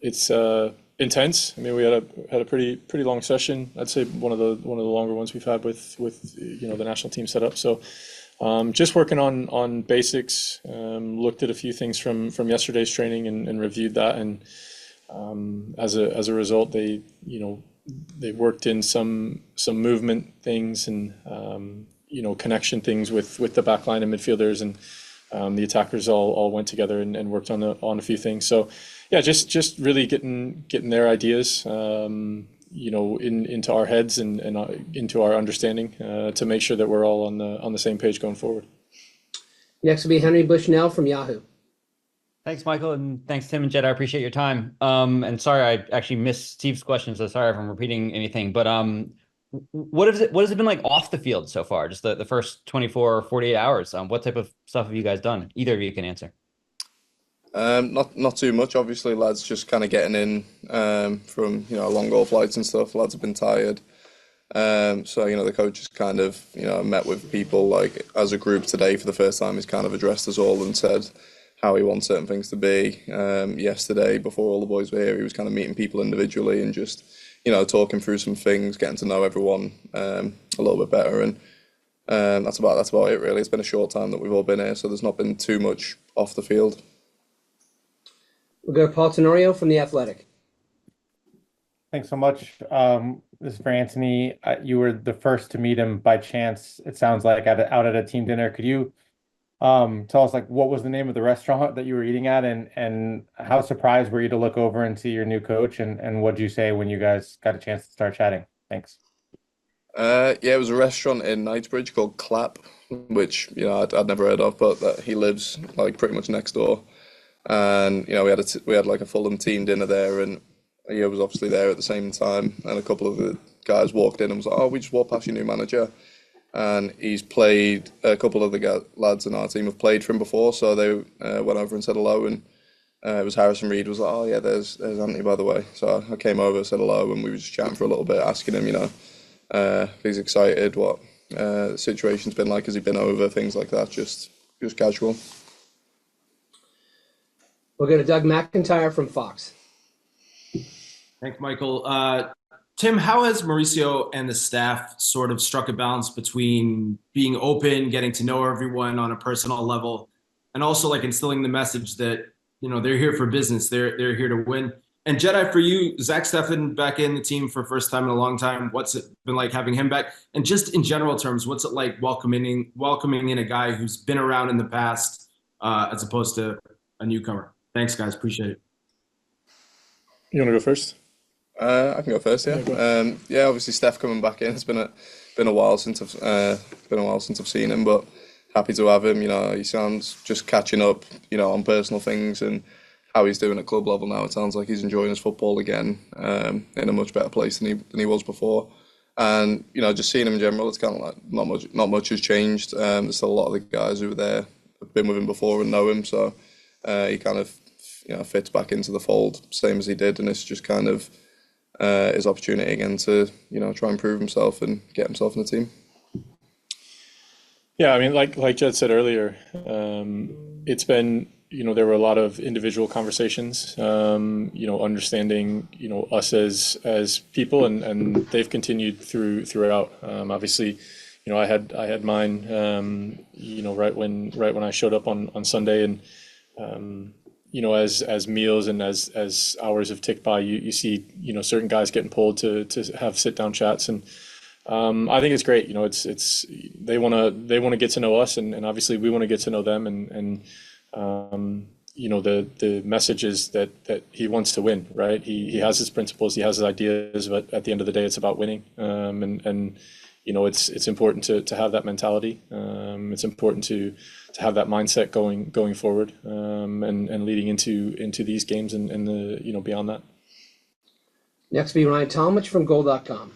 it's intense. I mean, we had a pretty long session. I'd say one of the longer ones we've had with the national team set up. So just working on basics. Looked at a few things from yesterday's training and reviewed that. And as a result, they worked in some movement things and connection things with the back line and midfielders, and the attackers all went together and worked on a few things. So yeah, just really getting their ideas into our heads and into our understanding to make sure that we're all on the same page going forward. Next will be Henry Bushnell from Yahoo. Thanks, Michael, and thanks, Tim and Jed. I appreciate your time. And sorry, I actually missed Steve's question, so sorry if I'm repeating anything. But what has it been like off the field so far? Just the first 24 or 48 hours. What type of stuff have you guys done? Either of you can answer. Not too much. Obviously, lads just kind of getting in from long haul flights and stuff. Lads have been tired. So the coach has kind of met with people like as a group today for the first time. He's kind of addressed us all and said how he wants certain things to be. Yesterday, before all the boys were here, he was kind of meeting people individually and just, talking through some things, getting to know everyone a little bit better. And that's about it, really. It's been a short time that we've all been here, so there's not been too much off the field. We'll go to Paul Tenorio from The Athletic. Thanks so much. This is for Anthony. You were the first to meet him by chance, it sounds like, out at a team dinner. Could you tell us what was the name of the restaurant that you were eating at, and how surprised were you to look over and see your new coach, and what did you say when you guys got a chance to start chatting? Thanks. Yeah, it was a restaurant in Knightsbridge called Clap, which I'd never heard of, but that he lives pretty much next door. And we had like a Fulham team dinner there, and he was obviously there at the same time. And a couple of the guys walked in and was like, "Oh, we just walked past your new manager." And he's played, a couple of the lads in our team have played for him before, so they went over and said hello. And it was Harrison Reed was like, "Oh yeah, there's Anthony, by the way." So I came over, said hello, and we were just chatting for a little bit, asking him, if he's excited, what the situation's been like, has he been over, things like that, just casual. We'll go to Doug McIntyre from Fox. Thanks, Michael. Tim, how has Mauricio and the staff sort of struck a balance between being open, getting to know everyone on a personal level, and also instilling the message that, they're here for business, they're here to win? And Jedi, for you, Zach Steffen back in the team for first time in a long time. What's it been like having him back? And just in general terms, what's it like welcoming in a guy who's been around in the past as opposed to a newcomer? Thanks, guys. Appreciate it. You want to go first? I can go first. Yeah. Yeah. Obviously, Steph coming back in. It's been a while since I've seen him, but happy to have him. He sounds just catching up, on personal things and how he's doing at club level now. It sounds like he's enjoying his football again, in a much better place than he was before. And just seeing him in general, it's kind of like not much has changed. There's still a lot of the guys who were there have been with him before and know him, so he kind of fits back into the fold, same as he did, and it's just kind of his opportunity again to try and prove himself and get himself in the team. Yeah, I mean, like Jed said earlier, it's been there were a lot of individual conversations, understanding us as people, and they've continued throughout. Obviously, I had mine, right when I showed up on Sunday, and as meals and as hours have ticked by, you see certain guys getting pulled to have sit down chats, and I think it's great. It's they want to get to know us, and obviously we want to get to know them, and the message is that he wants to win, right? He has his principles, he has his ideas, but at the end of the day, it's about winning, and it's important to have that mentality. It's important to have that mindset going forward, and leading into these games and the beyond that. Next will be Ryan Talmadge from Goal.com.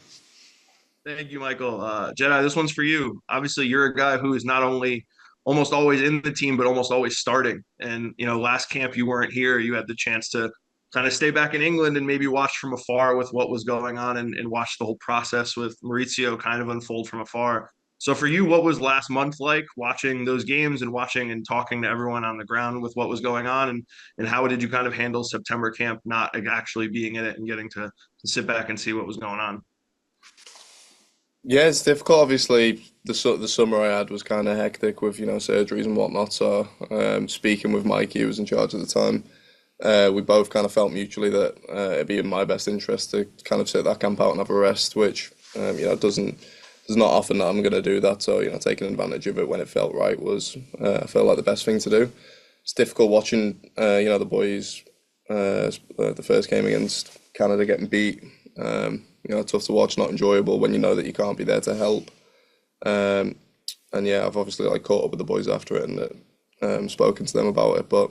Thank you, Michael. Jedi, this one's for you. Obviously, you're a guy who is not only almost always in the team, but almost always starting. And, last camp you weren't here. You had the chance to kind of stay back in England and maybe watch from afar with what was going on and watch the whole process with Mauricio kind of unfold from afar. So for you, what was last month like watching those games and watching and talking to everyone on the ground with what was going on, and how did you kind of handle September camp, not actually being in it and getting to sit back and see what was going on? Yeah, it's difficult. Obviously, the summer I had was kind of hectic with surgeries and whatnot. So speaking with Mikey, who was in charge at the time, we both kind of felt mutually that it'd be in my best interest to kind of sit that camp out and have a rest, which doesn't there's not often that I'm going to do that. So taking advantage of it when it felt right was I felt like the best thing to do. It's difficult watching the boys the first game against Canada getting beat. Tough to watch, not enjoyable when you know that you can't be there to help. And yeah, I've obviously caught up with the boys after it and spoken to them about it. But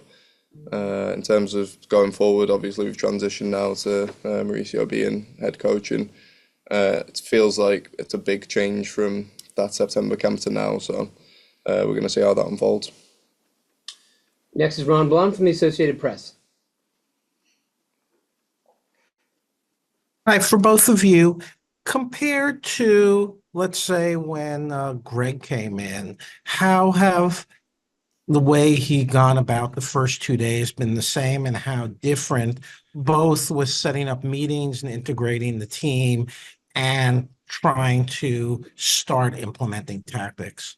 in terms of going forward, obviously we've transitioned now to Mauricio being head coach, and it feels like it's a big change from that September camp to now. So we're going to see how that unfolds. Next is Ron Blum from the Associated Press. Hi, for both of you, compared to, let's say, when Greg came in, how have the way he gone about the first 2 days been the same, and how different, both with setting up meetings and integrating the team and trying to start implementing tactics?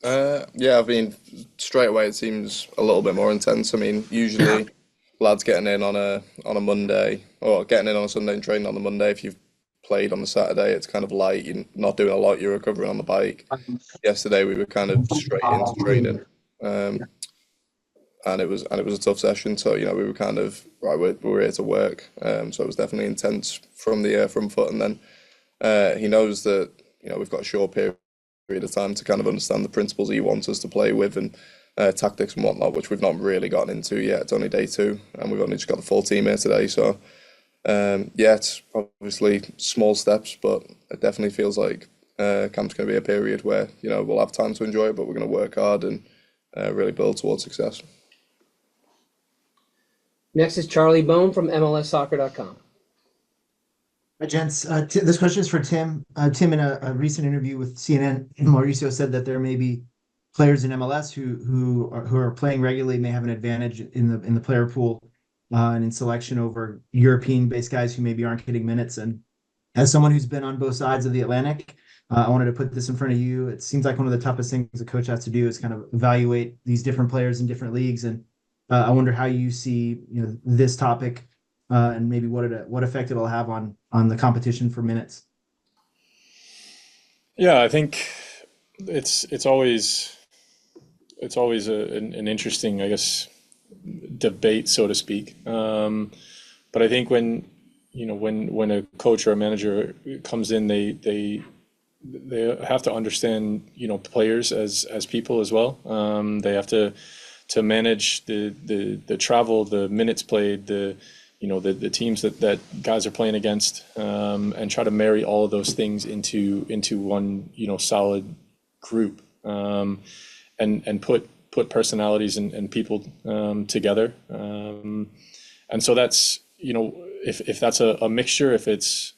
Yeah, I mean, straight away it seems a little bit more intense. I mean, usually lads getting in on a Monday or getting in on a Sunday and training on the Monday. If you've played on the Saturday, it's kind of light. You're not doing a lot. You're recovering on the bike. Yesterday we were kind of straight into training, and it was a tough session. So we were kind of right. We're here to work. So it was definitely intense from the front foot, and then he knows that we've got a short period of time to kind of understand the principles he wants us to play with, and tactics and whatnot, which we've not really gotten into yet. It's only day 2, and we've only just got the full team here today. So yeah, it's obviously small steps, but it definitely feels like camp's going to be a period where we'll have time to enjoy it, but we're going to work hard and really build towards success. Next is Charlie Bone from MLSsoccer.com. Hi, gents. This question is for Tim. Tim, in a recent interview with CNN, Mauricio said that there may be players in MLS who are playing regularly, may have an advantage in the player pool and in selection over European-based guys who maybe aren't getting minutes. And as someone who's been on both sides of the Atlantic, I wanted to put this in front of you. It seems like one of the toughest things a coach has to do is kind of evaluate these different players in different leagues. And I wonder how you see this topic and maybe what effect it'll have on the competition for minutes. Yeah, I think it's always an interesting, I guess, debate, so to speak. But I think when a coach or a manager comes in, they have to understand players as people as well. They have to manage the travel, the minutes played, the teams that guys are playing against, and try to marry all of those things into one solid group, and put personalities and people together. And so that's if that's a mixture, if it's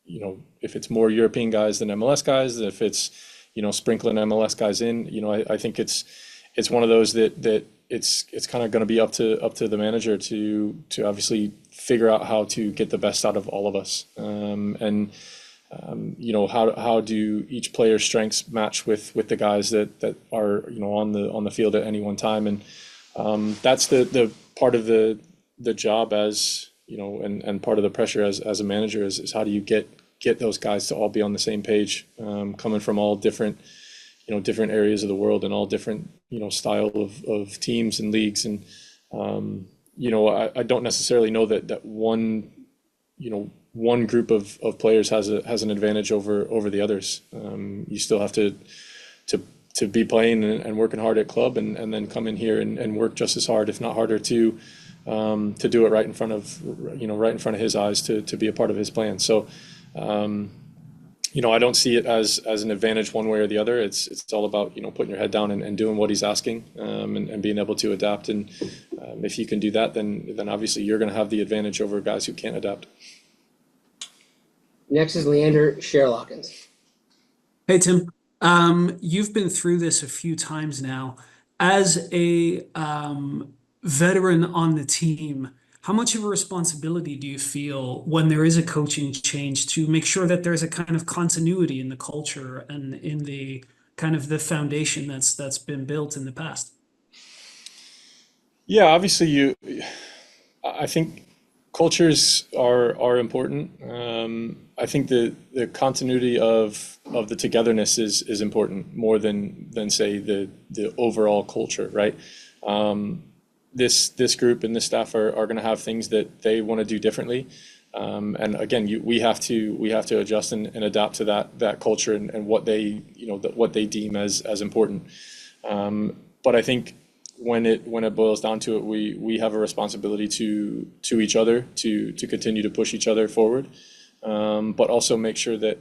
if it's more European guys than MLS guys, if it's sprinkling MLS guys in, I think it's one of those that it's kind of going to be up to the manager to obviously figure out how to get the best out of all of us, and how do each player's strengths match with the guys that are on the field at any one time, and that's the part of the job as and part of the pressure as a manager is how do you get those guys to all be on the same page, coming from all different different areas of the world and all different style of teams and leagues, and I don't necessarily know that one group of players has an advantage over the others. You still have to be playing and working hard at club, and then come in here and work just as hard, if not harder, to do it right in front of his eyes, to be a part of his plan. So I don't see it as an advantage one way or the other. It's all about putting your head down and doing what he's asking, and being able to adapt. And if you can do that, then obviously you're going to have the advantage over guys who can't adapt. Next is Leander Sherlockins. Hey, Tim. You've been through this a few times now. As a veteran on the team, how much of a responsibility do you feel when there is a coaching change to make sure that there's a kind of continuity in the culture and in the kind of the foundation that's been built in the past? Yeah, obviously I think cultures are important. I think the continuity of the togetherness is important more than say the overall culture, right? This group and this staff are going to have things that they want to do differently. And again, we have to adjust and adapt to that culture and what they deem as important. But I think when it boils down to it, we have a responsibility to each other to continue to push each other forward, but also make sure that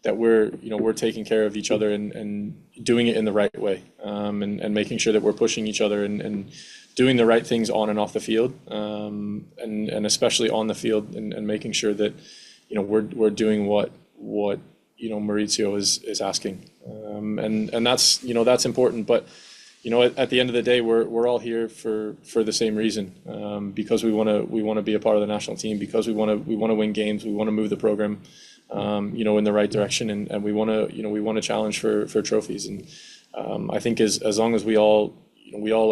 we're taking care of each other and doing it in the right way, and making sure that we're pushing each other and doing the right things on and off the field, and especially on the field, and making sure that we're doing what Mauricio is asking, and that's important. But at the end of the day, we're all here for the same reason, because we want to be a part of the national team, because we want to win games, we want to move the program in the right direction, and we want to challenge for trophies. And I think as long as we all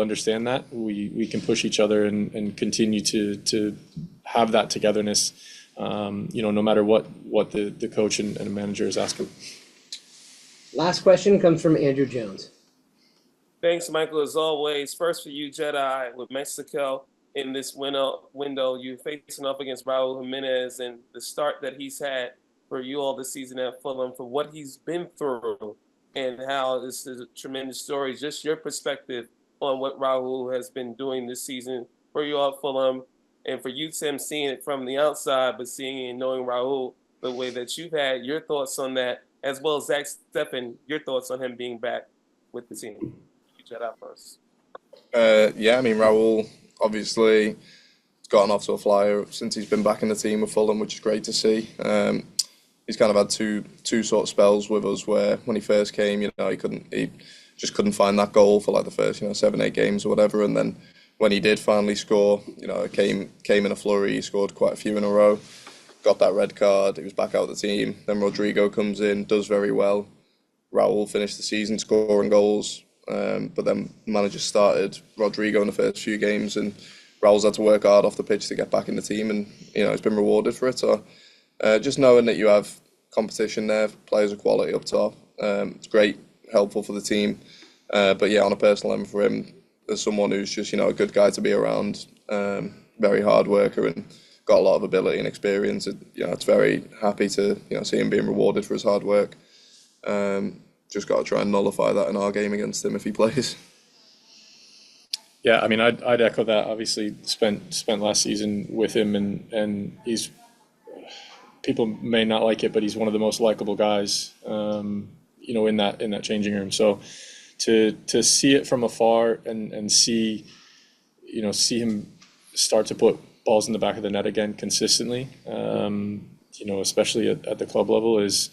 understand that, we can push each other and continue to have that togetherness, no matter what the coach and manager is asking. Last question comes from Andrew Jones. Thanks, Michael, as always. First for you, Jedi, with Mexico in this window, you're facing off against Raul Jimenez, and the start that he's had for you all this season at Fulham, for what he's been through and how this is a tremendous story. Just your perspective on what Raul has been doing this season for you all at Fulham, and for you, Tim, seeing it from the outside, but seeing and knowing Raul the way that you've had, your thoughts on that, as well as Zach Steffen, your thoughts on him being back with the team. Jedi first. Yeah, I mean, Raul obviously has gotten off to a flyer since he's been back in the team with Fulham, which is great to see. He's kind of had two sort of spells with us where when he first came, he just couldn't find that goal for like the first 7-8 games or whatever, and then when he did finally score, it came in a flurry. He scored quite a few in a row, got that red card. He was back out of the team. Then Rodrigo comes in, does very well. Raul finished the season scoring goals. But then managers started Rodrigo in the first few games, and Raul's had to work hard off the pitch to get back in the team, and he's been rewarded for it. So just knowing that you have competition there, players of quality up top, it's great, helpful for the team. But yeah, on a personal level for him, as someone who's just a good guy to be around, very hard worker and got a lot of ability and experience. It's very happy to see him being rewarded for his hard work. Just got to try and nullify that in our game against him if he plays. Yeah, I mean, I'd echo that. Obviously, spent last season with him, and he's, people may not like it, but he's one of the most likable guys, in that changing room. So to see it from afar and see him start to put balls in the back of the net again consistently, especially at the club level is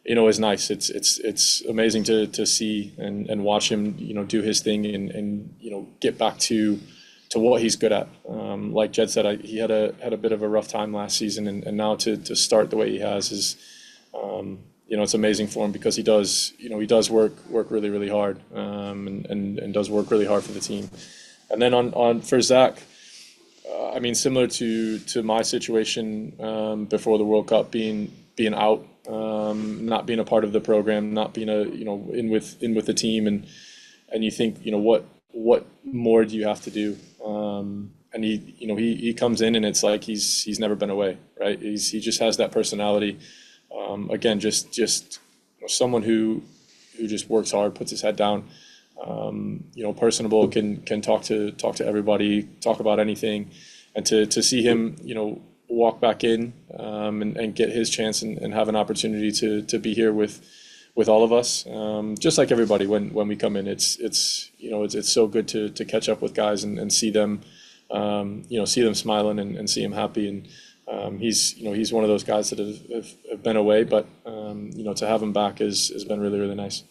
nice. It's amazing to see and watch him, do his thing and get back to what he's good at. Like Jed said, he had a bit of a rough time last season, and now to start the way he has is, it's amazing for him because he does work really, really hard, and does work really hard for the team. And then on for Zach, I mean, similar to my situation before the World Cup, being out, not being a part of the program, not being in with the team, and you think, what more do you have to do? And he comes in and it's like he's never been away, right? He just has that personality. Again, just someone who just works hard, puts his head down, personable, can talk to everybody, talk about anything, and to see him, walk back in, and get his chance and have an opportunity to be here with all of us, just like everybody when we come in. It's so good to catch up with guys and see them, see them smiling and see them happy, and he's one of those guys that have been away, but to have him back has been really, really nice.